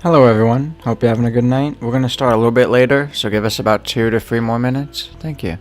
Hello everyone, hope you're having a good night. We're going to start a little bit later, so give us about 2 to 3 more minutes. Thank you.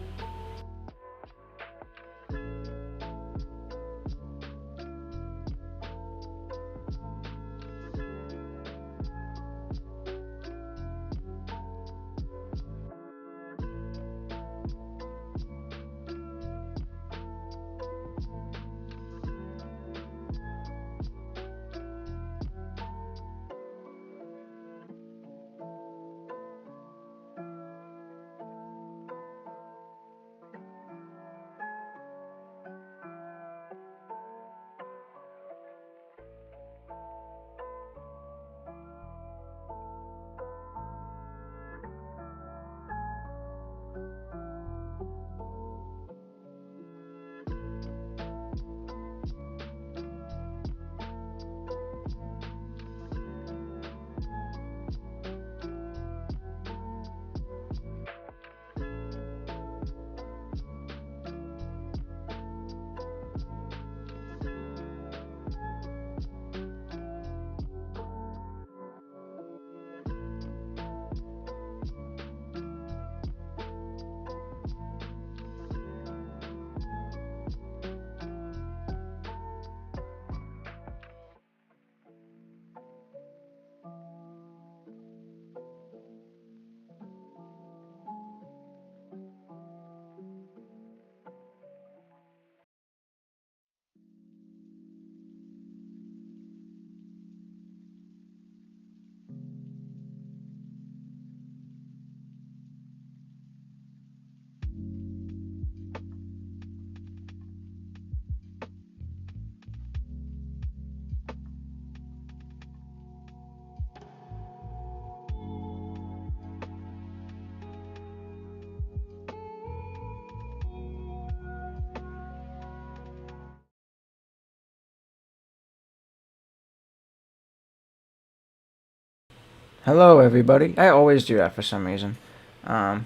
Hello everybody. I always do that for some reason. Um,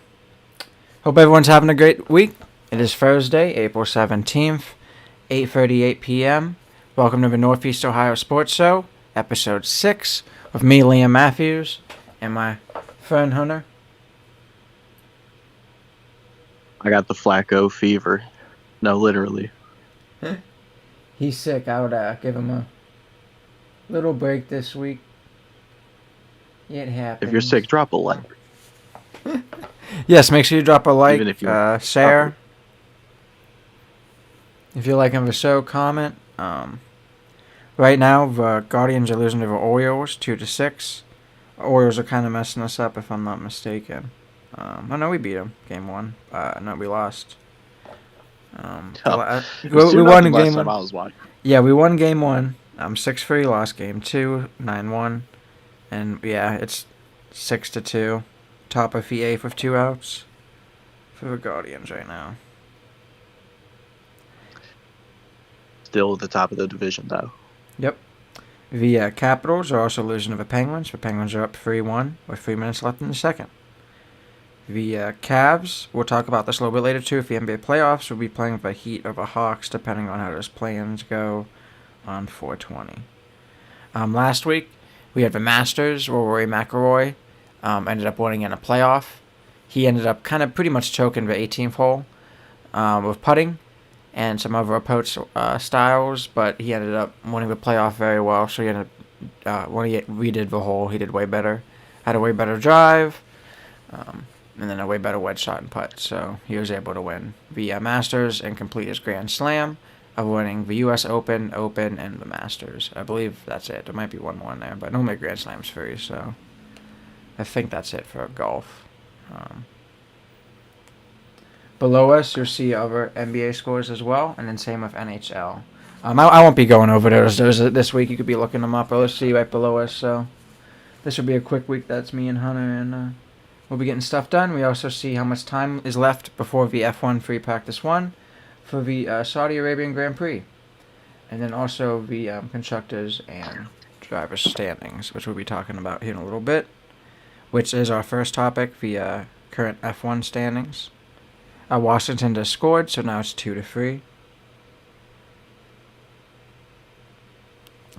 Hope everyone's having a great week. It is Thursday, April 17th, 8:38 p.m. Welcome to the Northeast Ohio Sports Show, episode 6, with me, Liam Matthews, and my friend Hunter. I got the Flacco fever. No, literally. He's sick. I would give him a little break this week. It happens. If you're sick, drop a like. Yes, make sure you drop a like, Even if you share. If you're liking the show, comment. Right now, the Guardians are losing to the Orioles 2-6. The Orioles are kind of messing us up, if I'm not mistaken. I know we beat them game 1. No, we lost. We won game 1. I was watching. Yeah, we won game 1. 6-3. Lost game 2, 9-1. And yeah, it's 6-2. Top of the 8th with 2 outs for the Guardians right now. Still at the top of the division, though. Yep. The Capitals are also losing to the Penguins. The Penguins are up 3-1 with 3 minutes left in the second. The Cavs, we'll talk about this a little bit later too, if the NBA playoffs will be playing with the Heat or the Hawks, depending on how those play-ins go on 4/20. Last week, we had the Masters, where Rory McIlroy ended up winning in a playoff. He ended up kind of pretty much choking the 18th hole with putting and some other approach styles, but he ended up winning the playoff very well. So he ended up, when he redid the hole, he did way better. Had a way better drive, and then a way better wedge shot and putt. So he was able to win the Masters and complete his Grand Slam of winning the U.S. Open, and the Masters. I believe that's it. There might be one more in there, but normally Grand Slam's free, so I think that's it for golf. Below us, you'll see other NBA scores as well, and then same with NHL. I won't be going over those this week. You could be looking them up, but let's see right below us. So this will be a quick week. That's me and Hunter, and we'll be getting stuff done. We also see how much time is left before the F1 Free Practice 1 for the Saudi Arabian Grand Prix. And then also the constructors and drivers standings, which we'll be talking about here in a little bit, which is our first topic, the current F1 standings. Washington just scored, so now it's 2-3.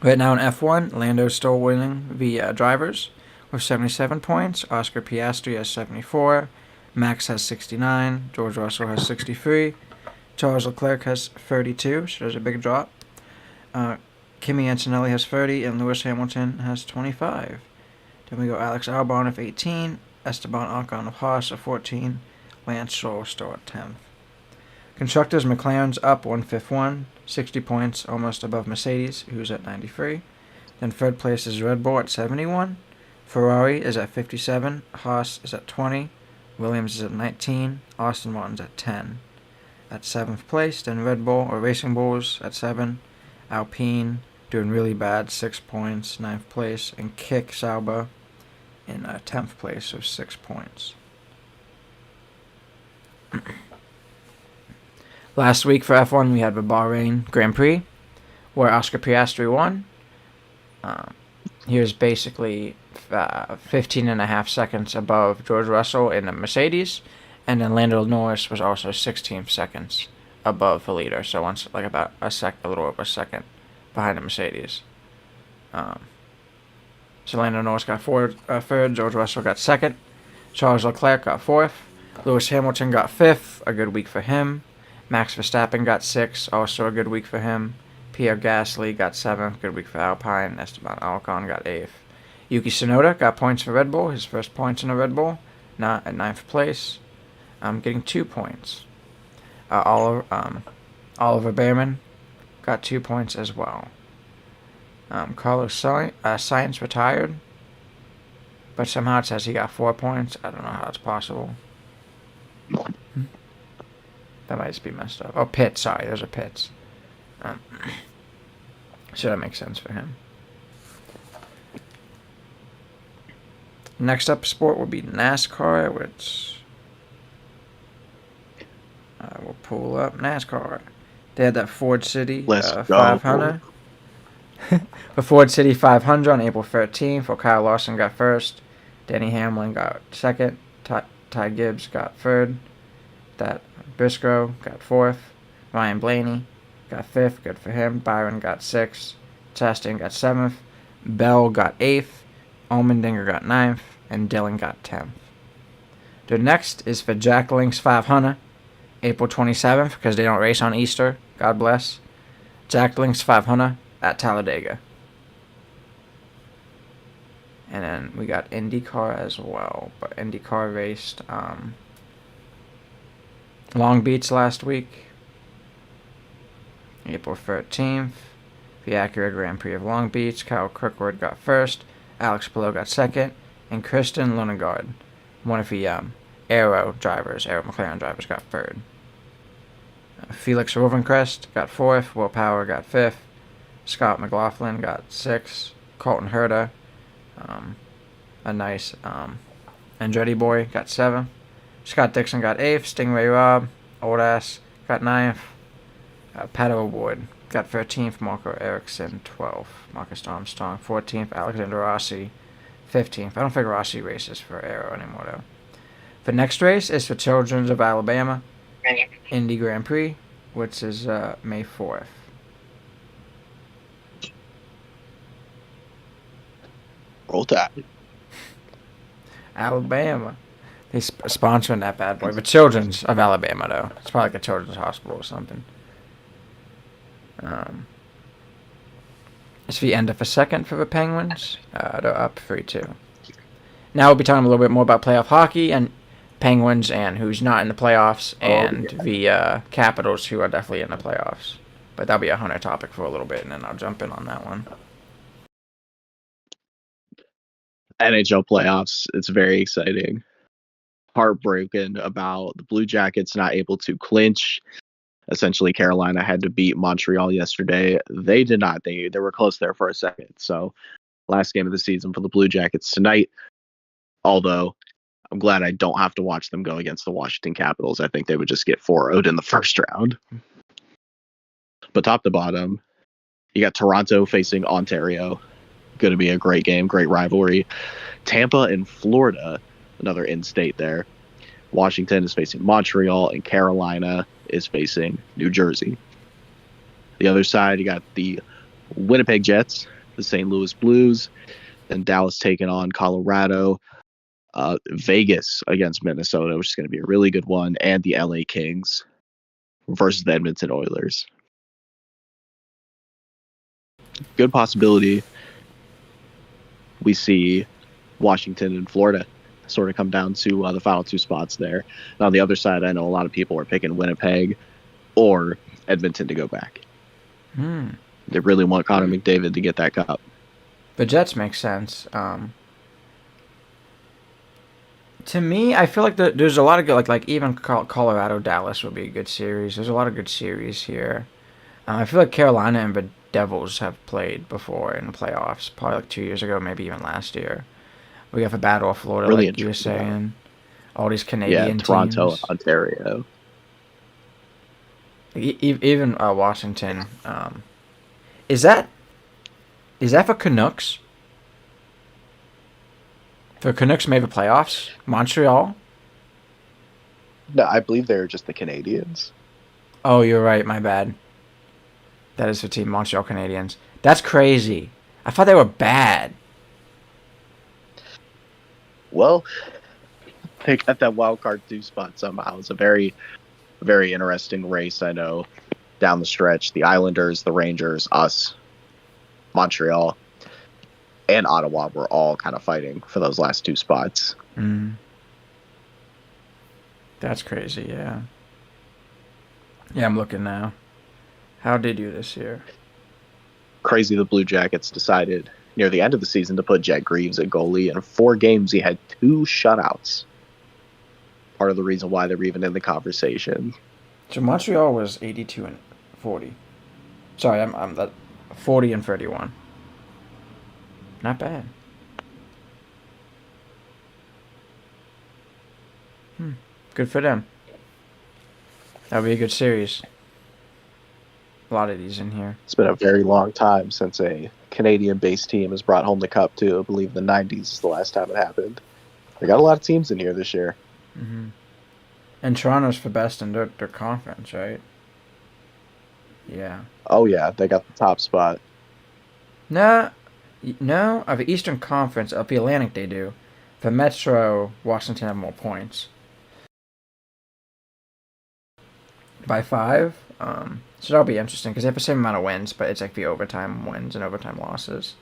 Right now in F1, Lando's still winning the drivers with 77 points. Oscar Piastri has 74. Max has 69. George Russell has 63. Charles Leclerc has 32, so there's a big drop. Kimi Antonelli has 30, and Lewis Hamilton has 25. Then we go Alex Albon with 18, Esteban Ocon of Haas of 14, Lance Stroll still at 10th. Constructors, McLaren's up 151, 60 points, almost above Mercedes, who's at 93. Then third place is Red Bull at 71. Ferrari is at 57. Haas is at 20. Williams is at 19. Aston Martin's at 10. At 7th place, then Red Bull or Racing Bulls at 7. Alpine doing really bad, 6 points, 9th place. And Kick Sauber in 10th place with 6 points. Last week for F1, we had the Bahrain Grand Prix, where Oscar Piastri won. He was basically 15 and a half seconds above George Russell in the Mercedes, and then Lando Norris was also 16 seconds above the leader, so once about a little over a second behind the Mercedes. So Lando Norris got third, George Russell got second, Charles Leclerc got fourth, Lewis Hamilton got fifth, a good week for him. Max Verstappen got sixth, also a good week for him. Pierre Gasly got 7th, good week for Alpine. Esteban Ocon got 8th. Yuki Tsunoda got points for Red Bull, his first points in a Red Bull, not at 9th place. Getting 2 points. Oliver Behrman got 2 points as well. Carlos Sainz retired, but somehow it says he got 4 points. I don't know how it's possible. That might just be messed up. Oh, Pitts, sorry, those are Pitts. So that makes sense for him. Next up sport will be NASCAR, which I will pull up NASCAR. They had that Ford City 500. The Ford City 500 on April 13th, where Kyle Larson got first. Denny Hamlin got second. Ty Gibbs got third. That Briscoe got fourth. Ryan Blaney got fifth, good for him. Byron got sixth. Chastain got 7th. Bell got 8th. Allmendinger got 9th. And Dillon got 10th. The next is for Jack Link's 500. April 27th, because they don't race on Easter. God bless. Jack Link's 500 at Talladega. And then we got Indycar as well. But Indycar raced Long Beach last week. April 13th. The Acura Grand Prix of Long Beach. Kyle Kirkwood got first. Alex Palou got second. And Kristen Lundegaard, one of the Aero McLaren drivers, got third. Felix Rovencrest got fourth. Will Power got fifth. Scott McLaughlin got sixth. Colton Herta, a nice Andretti boy, got seventh. Scott Dixon got eighth. Stingray Robb, old ass, got ninth. Pato O'Ward got 13th. Marco Ericsson 12th. Marcus Armstrong 14th. Alexander Rossi 15th. I don't think Rossi races for Aero anymore though. The next race is for Children's of Alabama Indy Grand Prix, which is May 4th. Roll Tide. Alabama. They sponsoring that bad boy. But Children's of Alabama though. It's probably like a children's hospital or something. It's the end of a second for the Penguins. They're up 3-2. Now we'll be talking a little bit more about playoff hockey and Penguins and who's not in the playoffs and the Capitals who are definitely in the playoffs. But that'll be a Hunter topic for a little bit, and then I'll jump in on that one. NHL playoffs, it's very exciting. Heartbroken about the Blue Jackets not able to clinch. Essentially, Carolina had to beat Montreal yesterday. They did not. They were close there for a second. So, last game of the season for the Blue Jackets tonight. Although, I'm glad I don't have to watch them go against the Washington Capitals. I think they would just get 4-0'd in the first round. But top to bottom, you got Toronto facing Ontario. Going to be a great game, great rivalry. Tampa and Florida, another in-state there. Washington is facing Montreal, and Carolina is facing New Jersey. The other side, you got the Winnipeg Jets, the St. Louis Blues, and Dallas taking on Colorado. Vegas against Minnesota, which is going to be a really good one, and the LA Kings versus the Edmonton Oilers. Good possibility we see Washington and Florida sort of come down to the final two spots there. And on the other side, I know a lot of people are picking Winnipeg or Edmonton to go back. They really want Connor McDavid to get that cup. The Jets make sense. To me, I feel like there's a lot of good, like even Colorado Dallas would be a good series. There's a lot of good series here. I feel like Carolina and the Devils have played before in the playoffs, probably like 2 years ago, maybe even last year. We have a battle of Florida, Really like you were interesting. saying. All these Canadian Toronto, teams. Ontario. Even Washington. Is that for Canucks? For Canucks made the playoffs? Montreal? No, I believe they're just the Canadians. Oh, you're right. My bad. That is the team, Montreal Canadiens. That's crazy. I thought they were bad. Well, they got that wild card 2 spot somehow. It's a very, very interesting race, I know, down the stretch. The Islanders, the Rangers, us, Montreal, and Ottawa were all kind of fighting for those last 2 spots. That's crazy, yeah. Yeah, I'm looking now. How did they do this year? Crazy the Blue Jackets decided near the end of the season to put Jet Greaves at goalie. In 4 games, he had 2 shutouts. Part of the reason why they're even in the conversation. So Montreal was 82 and 40. Sorry, I'm that 40 and 31. Not bad. Good for them. That'll be a good series. A lot of these in here. It's been a very long time since a Canadian-based team has brought home the cup, too. I believe the 90s is the last time it happened. They got a lot of teams in here this year. And Toronto's for best in their conference, right? Yeah. Oh, yeah, they got the top spot. No, of the Eastern Conference, of the Atlantic they do. For Metro, Washington have more points. By 5. So that'll be interesting because they have the same amount of wins, but it's like the overtime wins and overtime losses.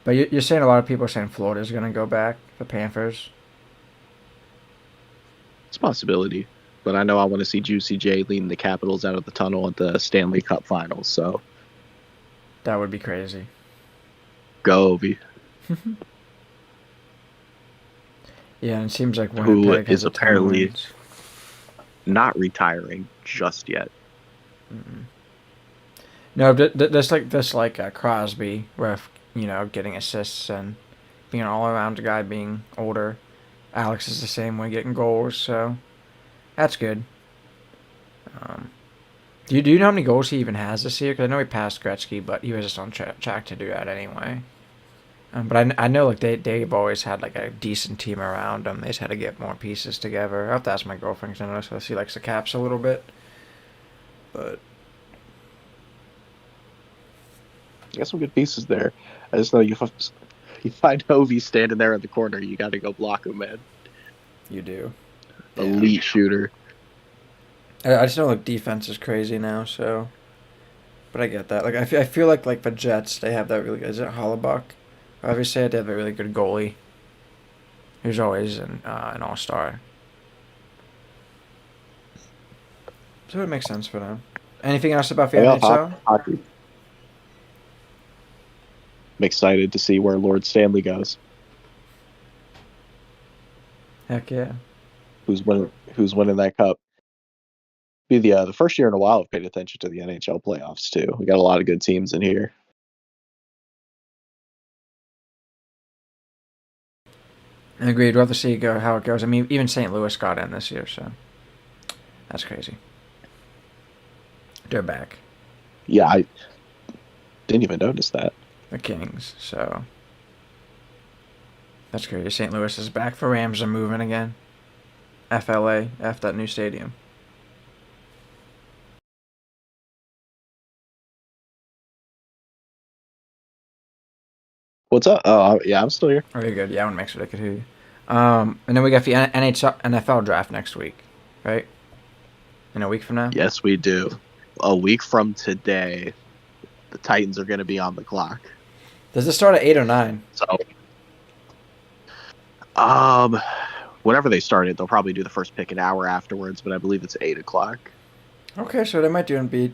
But you're saying a lot of people are saying Florida's going to go back, the Panthers. It's a possibility. But I know I want to see Juicy J leading the Capitals out of the tunnel at the Stanley Cup Finals, so. That would be crazy. Go, Ovi. Yeah, and it seems like Who Winnipeg has is apparently wins. not retiring just yet. No, there's like Crosby, with getting assists and being an all-around guy, being older. Alex is the same way, getting goals, so that's good. Do you know how many goals he even has this year? Because I know he passed Gretzky, but he was just on track to do that anyway. But I know like they've always had like a decent team around them. They just had to get more pieces together. I have to ask my girlfriend because I noticed she likes the Caps a little bit. But You got some good pieces there. I just know you find Ovi standing there in the corner, you got to go block him, man. you do. Elite shooter. I just know like defense is crazy now, so. But I get that. Like I feel like the Jets, they have that really. Is it Hollebuck? Obviously, they have a really good goalie. Who's always an all-star. So it makes sense for them. Anything else about the NHL? Hockey. I'm excited to see where Lord Stanley goes. Heck yeah. Who's winning that cup? Be the first year in a while I've paid attention to the NHL playoffs too. We got a lot of good teams in here. Agreed. We'll have to see how it goes. I mean, even St. Louis got in this year, so that's crazy. They're back. Yeah, I didn't even notice that. The Kings, so that's crazy. St. Louis is back. For Rams are moving again. FLA, that new stadium. What's up? Yeah, I'm still here. Very good. Yeah, I want to make sure I could hear you. And then we got the NFL draft next week, right? In a week from now. Yes, we do. A week from today, the Titans are going to be on the clock. Does it start at 8 or 9? So, um, whenever they start it, they'll probably do the first pick an hour afterwards, but I believe it's 8 o'clock. Okay, so they might be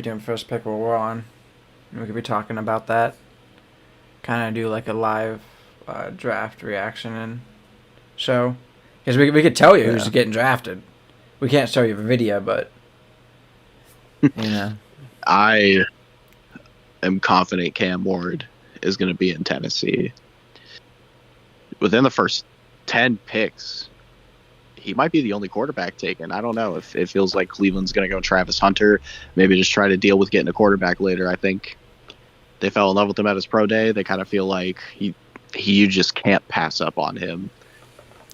doing first pick while we're on. We could be talking about that. Kind of do like a live draft reaction and show, because we could tell you who's getting drafted. We can't show you a video, but I am confident Cam Ward is going to be in Tennessee. Within the first 10 picks, he might be the only quarterback taken. I don't know if it feels like Cleveland's going to go Travis Hunter, maybe just try to deal with getting a quarterback later. I think they fell in love with him at his pro day. They kind of feel like you just can't pass up on him.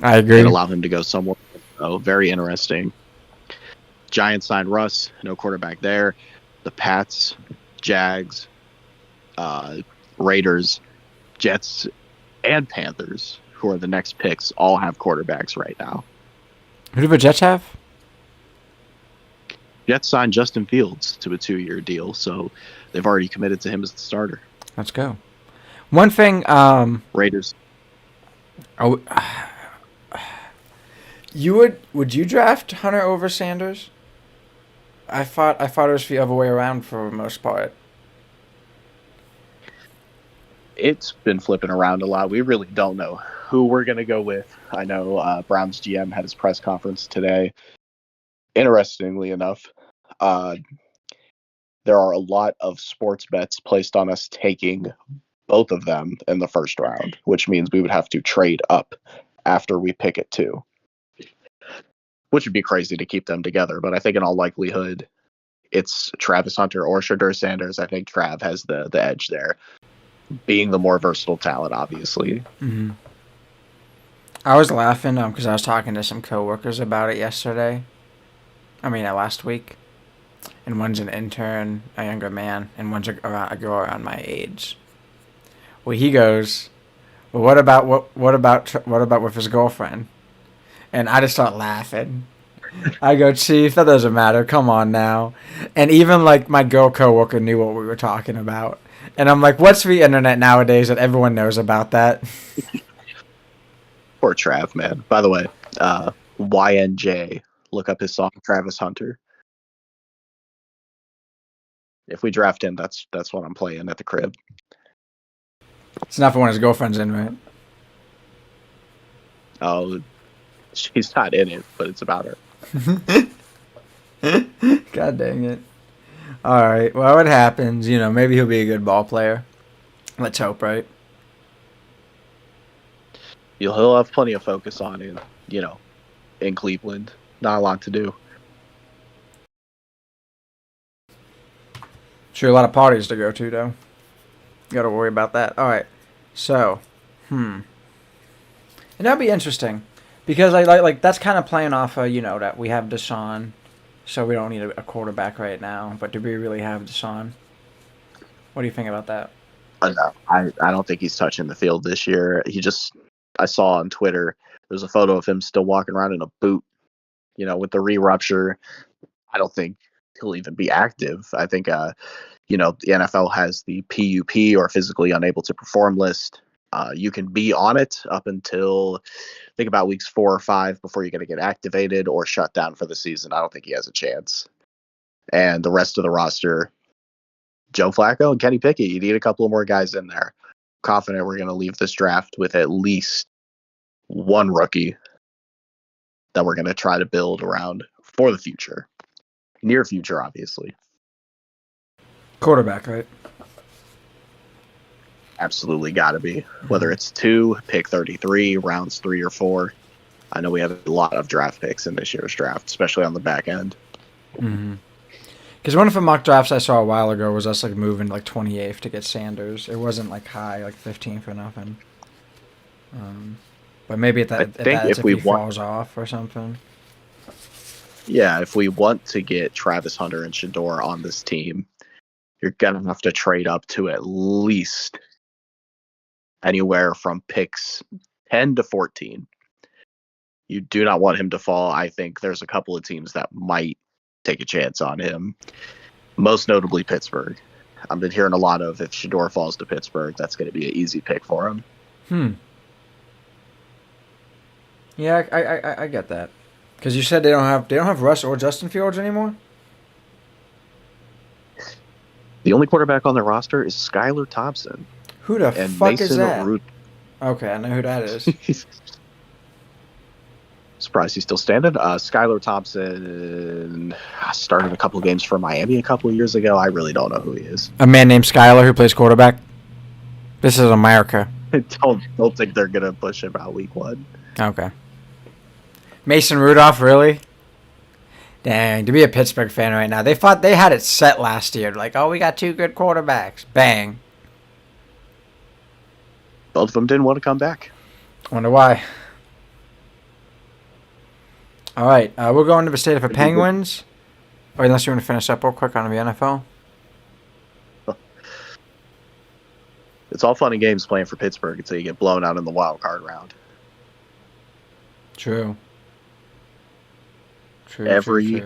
I agree. And allow him to go somewhere. Oh, very interesting. Giants signed Russ, no quarterback there. The Pats, Jags, Raiders, Jets, and Panthers, who are the next picks, all have quarterbacks right now. Who do the Jets have? Jets signed Justin Fields to a 2-year deal, so they've already committed to him as the starter. Let's go. One thing, Raiders. Oh, would you draft Hunter over Sanders? I thought it was the other way around for the most part. It's been flipping around a lot. We really don't know who we're going to go with. I know Brown's GM had his press conference today. Interestingly enough, there are a lot of sports bets placed on us taking both of them in the first round, which means we would have to trade up after we pick it too, which would be crazy to keep them together. But I think in all likelihood, it's Travis Hunter or Shedeur Sanders. I think Trav has the edge there, being the more versatile talent, obviously. Mm-hmm. I was laughing because I was talking to some coworkers about it yesterday. Last week. And one's an intern, a younger man, and one's a girl around my age. Well, he goes, "Well, what about with his girlfriend?" And I just start laughing. I go, "Chief, that doesn't matter. Come on now." And even like my girl coworker knew what we were talking about. And I'm like, "What's the internet nowadays that everyone knows about that?" Poor Trav, man. By the way, YNJ, look up his song Travis Hunter. If we draft him, that's what I'm playing at the crib. It's not for when his girlfriend's in, right? Oh, she's not in it, but it's about her. God dang it. All right. Well, it happens. Maybe he'll be a good ball player. Let's hope, right? He'll have plenty of focus on him, in Cleveland. Not a lot to do. Sure, a lot of parties to go to, though. Got to worry about that. All right. So, and that'd be interesting because like that's kind of playing off of that we have Deshaun, so we don't need a quarterback right now. But do we really have Deshaun? What do you think about that? No, I don't think he's touching the field this year. I saw on Twitter there's a photo of him still walking around in a boot, with the re-rupture. I don't think he'll even be active. I think the NFL has the PUP, or physically unable to perform list. You can be on it up until think about weeks 4 or 5 before you're going to get activated or shut down for the season. I don't think he has a chance. And the rest of the roster, Joe Flacco and Kenny Pickett, you need a couple of more guys in there. Confident we're going to leave this draft with at least one rookie that we're going to try to build around for the future. Near future, obviously. Quarterback, right? Absolutely got to be. Whether it's 2, pick 33, rounds 3 or 4. I know we have a lot of draft picks in this year's draft, especially on the back end. Mm-hmm. Because one of the mock drafts I saw a while ago was us like moving like 28th to get Sanders. It wasn't like high, like 15th or nothing. But maybe if he falls off or something. Yeah, if we want to get Travis Hunter and Shedeur on this team, you're gonna have to trade up to at least anywhere from picks 10 to 14. You do not want him to fall. I think there's a couple of teams that might take a chance on him, most notably Pittsburgh. I've been hearing a lot of if Shador falls to Pittsburgh, that's going to be an easy pick for him. Yeah, I get that. Because you said they don't have Russ or Justin Fields anymore? The only quarterback on their roster is Skylar Thompson. Who the and fuck Mason is that? Rudolph. Okay, I know who that is. Surprised he's still standing. Skylar Thompson started a couple of games for Miami a couple of years ago. I really don't know who he is. A man named Skylar who plays quarterback. This is America. don't think they're gonna push him out week 1. Okay. Mason Rudolph, really? Dang, to be a Pittsburgh fan right now. They thought they had it set last year. Like, oh, we got 2 good quarterbacks. Bang. Both of them didn't want to come back. Wonder why. All right, we're going to the state of the Penguins. Or unless you want to finish up real quick on the NFL. It's all fun and games playing for Pittsburgh until you get blown out in the wild card round. True. Every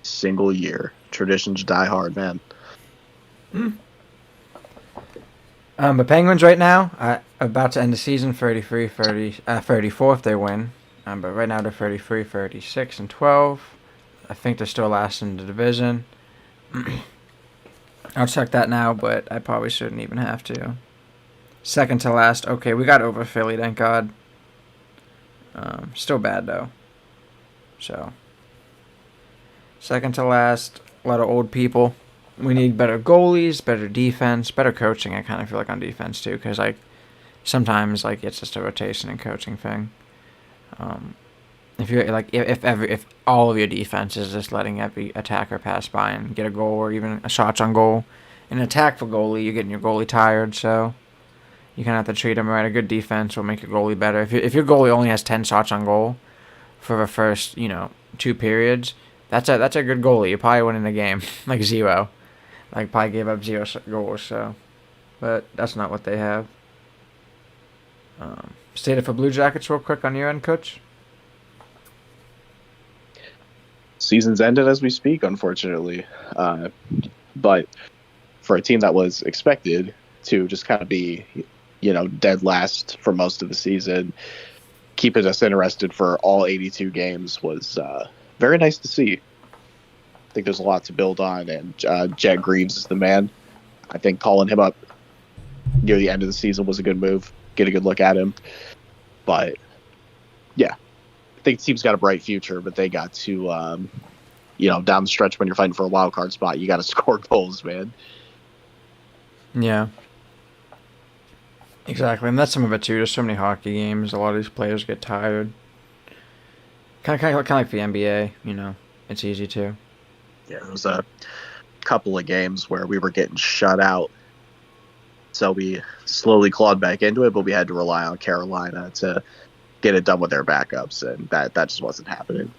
single year. Traditions die hard, man. The Penguins right now are about to end the season 34 if they win. But right now they're 33, 36, and 12. I think they're still last in the division. I'll check that now, but I probably shouldn't even have to. Second to last. Okay, we got over Philly, thank God. Still bad, though. So, second to last. A lot of old people. We need better goalies, better defense, better coaching. I kind of feel like on defense, too, because, like, sometimes, like, it's just a rotation and coaching thing. If you're like if all of your defense is just letting every attacker pass by and get a goal or even a shots on goal, an attack for goalie, you're getting your goalie tired. So you kind of have to treat him right. A good defense will make your goalie better. If your goalie only has 10 shots on goal for the first 2 periods, that's a good goalie. You're probably winning the game like 0. Like probably gave up 0 goals. So, but that's not what they have. State of the Blue Jackets real quick on your end, Coach. Season's ended as we speak, unfortunately. But for a team that was expected to just kind of be, dead last for most of the season, keeping us interested for all 82 games was very nice to see. I think there's a lot to build on, and Jet Greaves is the man. I think calling him up near the end of the season was a good move. Get a good look at him. But, yeah, I think the team's got a bright future, but they got to, down the stretch when you're fighting for a wild card spot, you got to score goals, man. Yeah. Exactly, and that's some of it, too. There's so many hockey games. A lot of these players get tired. Kind of like the NBA, It's easy, too. Yeah, there was a couple of games where we were getting shut out. So we slowly clawed back into it, but we had to rely on Carolina to get it done with their backups, and that just wasn't happening.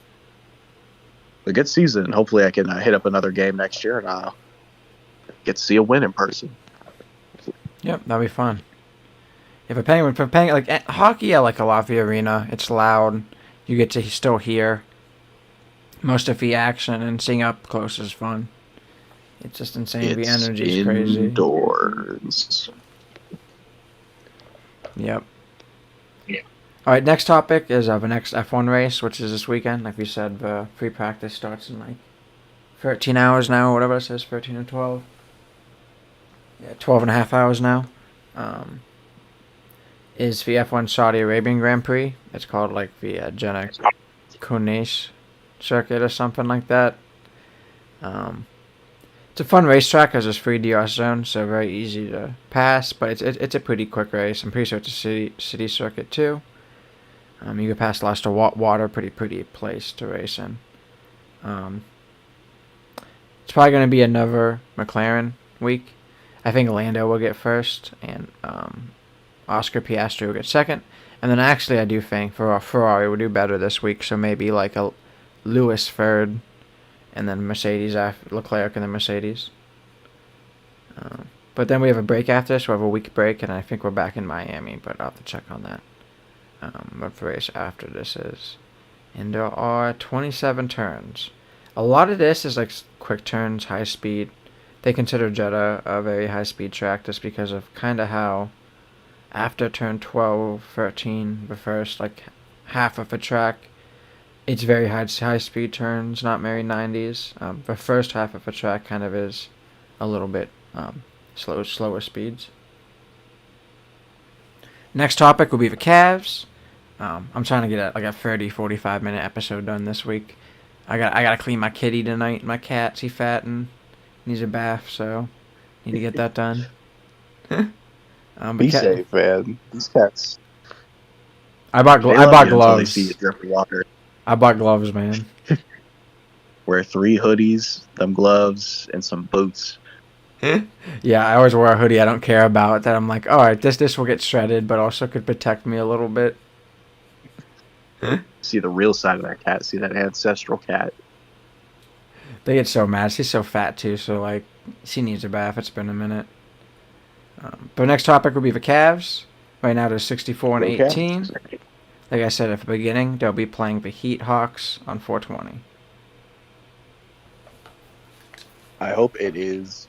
A good season. Hopefully I can hit up another game next year and get to see a win in person. Yep, that'll be fun. If a Penguin, like hockey, I like a lot of the arena. It's loud. You get to still hear most of the action, and seeing up close is fun. It's just insane. The energy is crazy. Indoors. Yep. Yeah. All right, next topic is the next F1 race, which is this weekend. Like we said, the pre-practice starts in like 13 hours now, or whatever it says, 13 or 12. Yeah, 12 and a half hours now. Is the F1 Saudi Arabian Grand Prix. It's called like the Jeddah Kunes circuit or something like that. It's a fun racetrack because there's 3 DRS zones, so very easy to pass. But it's a pretty quick race. I'm pretty sure it's a city circuit too. You can pass lots of water. Pretty place to race in. It's probably going to be another McLaren week. I think Lando will get first, and Oscar Piastri will get second. And then actually I do think Ferrari will do better this week, so maybe like a Lewis third, and then Mercedes after Leclerc, and then Mercedes. But then we have a break after this. We'll have a week break, and I think we're back in Miami. But I'll have to check on that. What the race after this is. And there are 27 turns. A lot of this is like quick turns, high speed. They consider Jeddah a very high speed track just because of kind of how after turn 12, 13, the first like half of a track, it's very high speed turns, not very 90s. The first half of a track kind of is a little bit slower speeds. Next topic will be the calves. I'm trying to get a 30, 45 minute episode done this week. I gotta clean my kitty tonight. My cat, he fat and needs a bath, so need to get that done. Be safe, man. These cats. I bought gloves. Until they see you drip water. I bought gloves, man. Wear 3 hoodies, them gloves, and some boots. Yeah, I always wear a hoodie I don't care about. That I'm like, all right, this will get shredded, but also could protect me a little bit. See the real side of that cat. See that ancestral cat. They get so mad. She's so fat too, so like she needs a bath. It's been a minute. But next topic will be the Cavs. Right now they're 64 and 18. Like I said at the beginning, they'll be playing the Heat Hawks on 420. I hope it is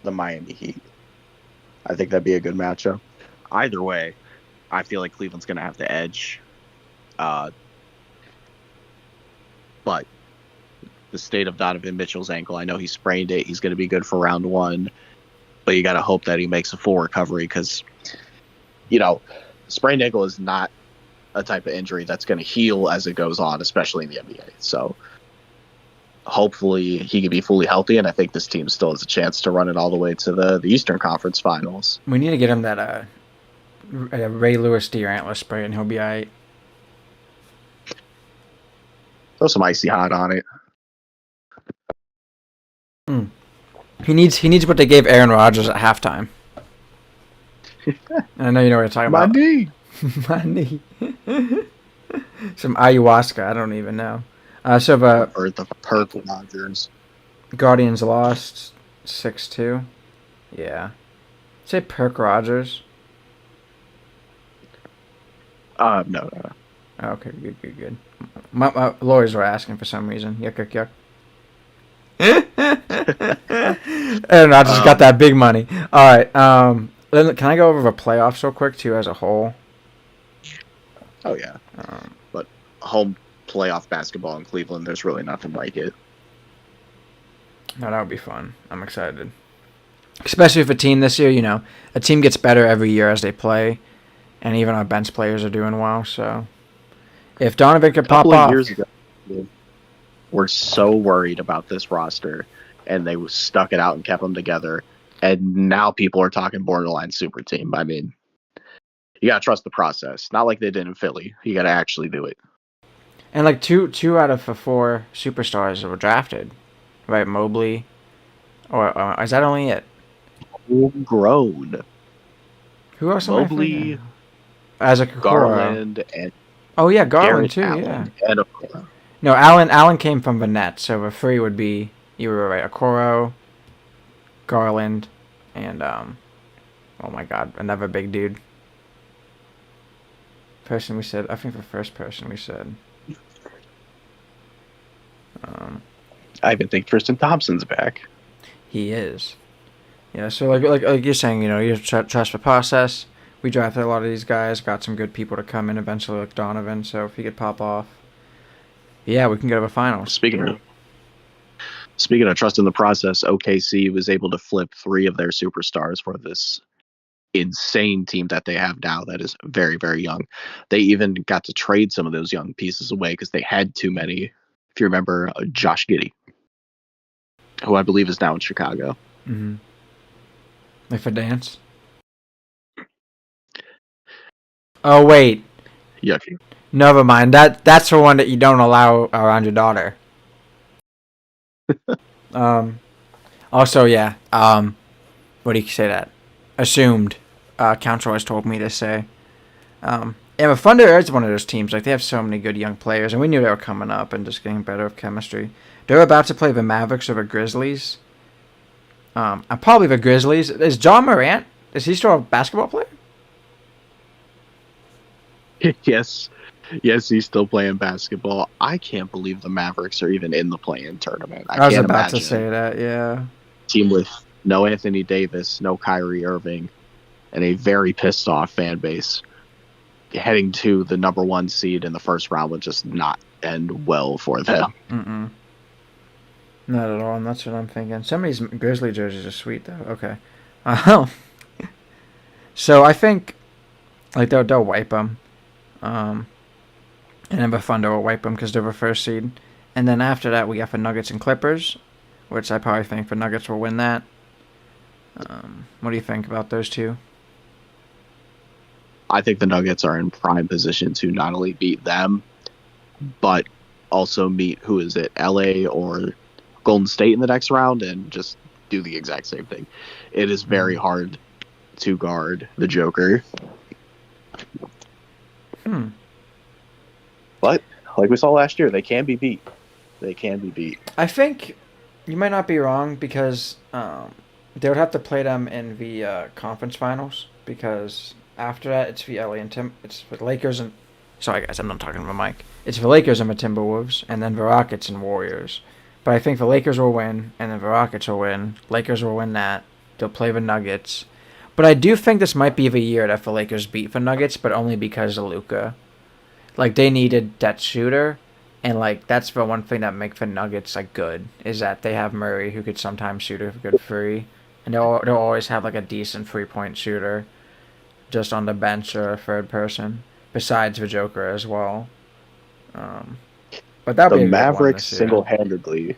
the Miami Heat. I think that'd be a good matchup. Either way, I feel like Cleveland's going to have the edge. But the state of Donovan Mitchell's ankle, I know he sprained it. He's going to be good for round 1. But you got to hope that he makes a full recovery because, sprained ankle is not a type of injury that's going to heal as it goes on, especially in the NBA. So hopefully he can be fully healthy, and I think this team still has a chance to run it all the way to the Eastern Conference Finals. We need to get him that Ray Lewis deer antler spray, and he'll be all right. Throw some icy hot on it. He needs what they gave Aaron Rodgers at halftime. And I know you know what you're talking about. My knee. Some ayahuasca. I don't even know. So the Earth of Perk Rodgers. Guardians lost 6-2. Yeah. Say Perk Rodgers. No. Okay, good. My lawyers were asking for some reason. Yuck. And I just got that big money. All right. Can I go over the playoffs real quick too, as a whole? Oh yeah. But home playoff basketball in Cleveland, there's really nothing like it. No, that would be fun. I'm excited, especially if a team this year. A team gets better every year as they play, and even our bench players are doing well. So, if Donovan could pop off, years ago, we're so worried about this roster, and they stuck it out and kept them together. And now people are talking borderline super team. I mean, you gotta trust the process. Not like they did in Philly. You gotta actually do it. And like two out of the 4 superstars that were drafted, right? Mobley, or is that only it? Grown. Who else? Mobley, as a Garland, and Garland Garrett too. Allen, Yeah. and No, Allen came from the Nets, so the 3 would be, you were right, Okoro, Garland, and oh my God, another big dude. I think the first person we said. I even think Tristan Thompson's back. He is. Yeah, so like you're saying, you trust the process. We drafted a lot of these guys, got some good people to come in eventually, like Donovan. So if he could pop off, yeah, we can go to the finals. Speaking of trust in the process, OKC was able to flip 3 of their superstars for this insane team that they have now that is very, very young. They even got to trade some of those young pieces away because they had too many. If you remember, Josh Giddey, who I believe is now in Chicago. Mm-hmm. Like for dance? Oh, wait. Yucky. Never mind. That's the one that you don't allow around your daughter. Also, yeah. What do you say that? Assumed. Council has told me to say. Yeah, but Thunder is one of those teams. Like, they have so many good young players, and we knew they were coming up and just getting better with chemistry. They're about to play the Mavericks or the Grizzlies. And probably the Grizzlies. Is John Morant? Is he still a basketball player? Yes, yes, he's still playing basketball. I can't believe the Mavericks are even in the play-in tournament. I I was can't about to imagine say that. Yeah. a team with no Anthony Davis, no Kyrie Irving, and a very pissed off fan base heading to the number one seed in the first round would just not end well for them. Mm-mm. Not at all. And that's what I'm thinking. Some of these Grizzly jerseys are sweet though. Okay. Um, so I think like they'll wipe them. And then the Thunder will wipe them because they're the first seed. And then after that, we got the Nuggets and Clippers, which I probably think the Nuggets will win that. What do you think about those two? I think the Nuggets are in prime position to not only beat them, but also meet, who is it, LA or Golden State in the next round and just do the exact same thing. It is very hard to guard the Joker. But like we saw last year, they can be beat. They can be beat. I think you might not be wrong because they would have to play them in the conference finals because after that it's the LA and it's the Lakers and sorry guys, I'm not talking to my mic. It's the Lakers and the Timberwolves and then the Rockets and Warriors. But I think the Lakers will win and then the Rockets will win. Lakers will win that. They'll play the Nuggets. But I do think this might be the year that the Lakers beat the Nuggets, but only because of Luka. Like they needed that shooter. And like that's the one thing that makes the Nuggets like good is that they have Murray who could sometimes shoot a good free, and they'll always have like a decent 3-point shooter, just on the bench or a third person besides the Joker as well. But that The be a Mavericks good one single-handedly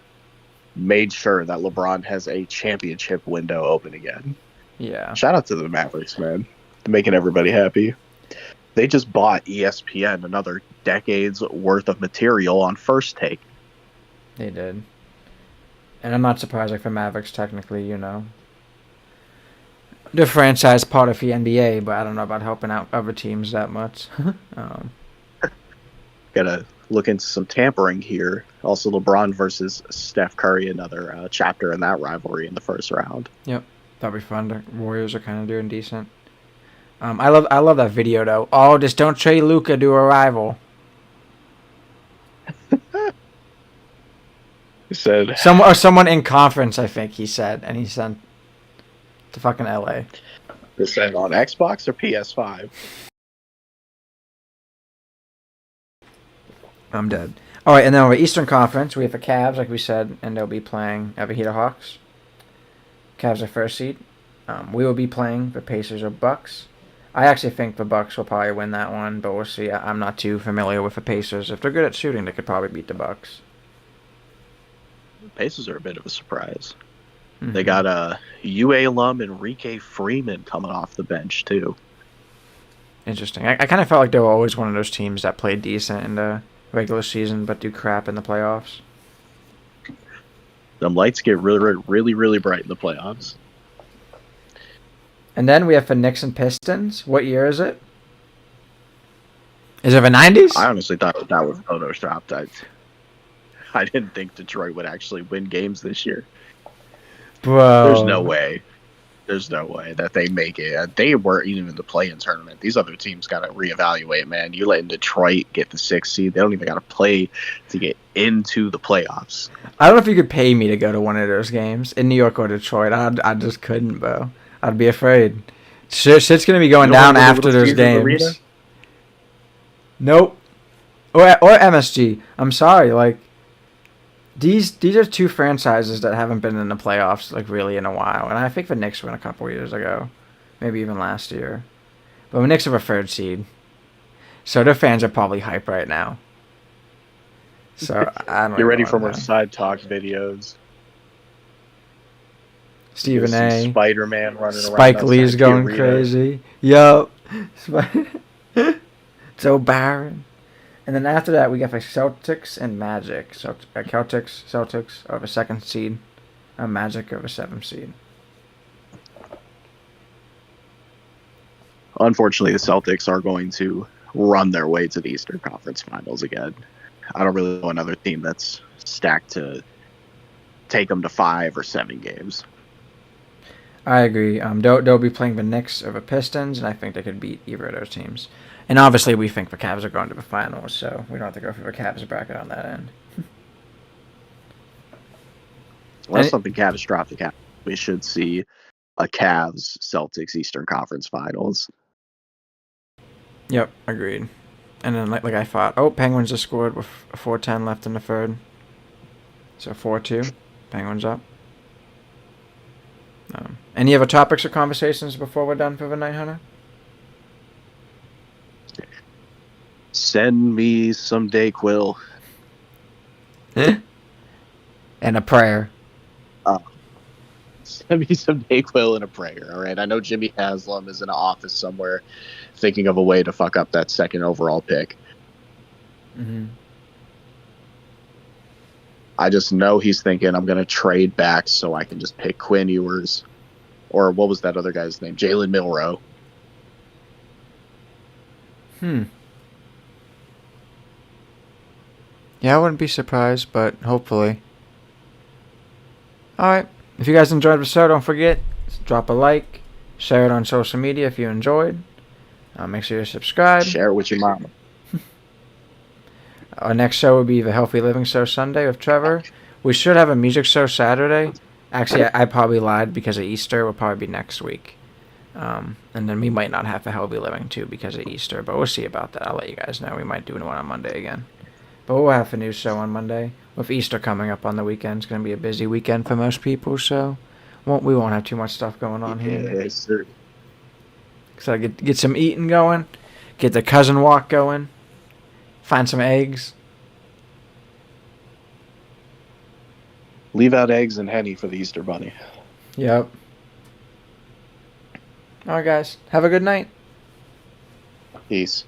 made sure that LeBron has a championship window open again. Yeah. Shout out to the Mavericks, man, making everybody happy. They just bought ESPN another decade's worth of material on First Take. They did. And I'm not surprised, like, the Mavericks, technically, the franchise part of the NBA, but I don't know about helping out other teams that much. Gotta look into some tampering here. Also, LeBron versus Steph Curry, another chapter in that rivalry in the first round. Yep. That'd be fun. The Warriors are kind of doing decent. I love that video, though. Oh, just don't trade Luka to a rival. He said Someone in conference, I think he said, and he sent to fucking LA. They said on Xbox or PS5. I'm dead. All right, and then on the Eastern Conference, we have the Cavs, like we said, and they'll be playing the Heat or Hawks. Cavs are first seed. We will be playing the Pacers or Bucks. I actually think the Bucks will probably win that one, but we'll see. I'm not too familiar with the Pacers. If they're good at shooting, they could probably beat the Bucks. The Pacers are a bit of a surprise. Mm-hmm. They got a UA alum Enrique Freeman coming off the bench too. Interesting. I kind of felt like they were always one of those teams that played decent in the regular season but do crap in the playoffs. Them lights get really bright in the playoffs. And then we have the Knicks and Pistons. What year is it? Is it the 90s? I honestly thought that was photoshopped. I didn't think Detroit would actually win games this year. Bro. There's no way. There's no way that they make it. They weren't even in the play-in tournament. These other teams got to reevaluate, man. You letting Detroit get the 6th seed. They don't even got to play to get into the playoffs. I don't know if you could pay me to go to one of those games in New York or Detroit. I just couldn't, bro. I'd be afraid. Shit's going to be going down after those games. Nope. Or MSG. I'm sorry. Like, these are two franchises that haven't been in the playoffs, like, really in a while. And I think the Knicks went a couple years ago. Maybe even last year. But the Knicks are a third seed. So their fans are probably hype right now. So, I don't know. Get ready for more side talk videos. Stephen A. Spider-Man running around. Spike Lee's going crazy. Yup. Joe Barron. And then after that, we got the Celtics and Magic. Celtics are the 2nd seed. Magic are the 7th seed. Unfortunately, the Celtics are going to run their way to the Eastern Conference Finals again. I don't really know another team that's stacked to take them to 5 or 7 games. I agree. They'll be playing the Knicks or the Pistons, and I think they could beat either of those teams. And obviously, we think the Cavs are going to the finals, so we don't have to go through the Cavs bracket on that end. Unless something catastrophic happens, we should see a Cavs Celtics Eastern Conference Finals. Yep, agreed. And then, like I thought, Penguins just scored with 4:10 left in the third. So 4-2, Penguins up. Any other topics or conversations before we're done for the night, Hunter? Send me some Dayquil. And a prayer. Send me some Dayquil and a prayer, all right? I know Jimmy Haslam is in an office somewhere thinking of a way to fuck up that second overall pick. Mm-hmm. I just know he's thinking I'm going to trade back so I can just pick Quinn Ewers. Or what was that other guy's name? Jalen Milroe. Yeah, I wouldn't be surprised, but hopefully. Alright. If you guys enjoyed the show, don't forget, drop a like, share it on social media if you enjoyed. Make sure you subscribe. Share it with your mama. Our next show will be the Healthy Living Show Sunday with Trevor. We should have a music show Saturday. Actually, I probably lied because of Easter. Will probably be next week. And then we might not have the Healthy Living too because of Easter, but we'll see about that. I'll let you guys know. We might do one on Monday again. But we'll have a new show on Monday. With Easter coming up on the weekend, it's going to be a busy weekend for most people, so we won't have too much stuff going on here. Yes, sir. So get some eating going, get the cousin walk going, find some eggs. Leave out eggs and Henny for the Easter Bunny. Yep. All right, guys. Have a good night. Peace.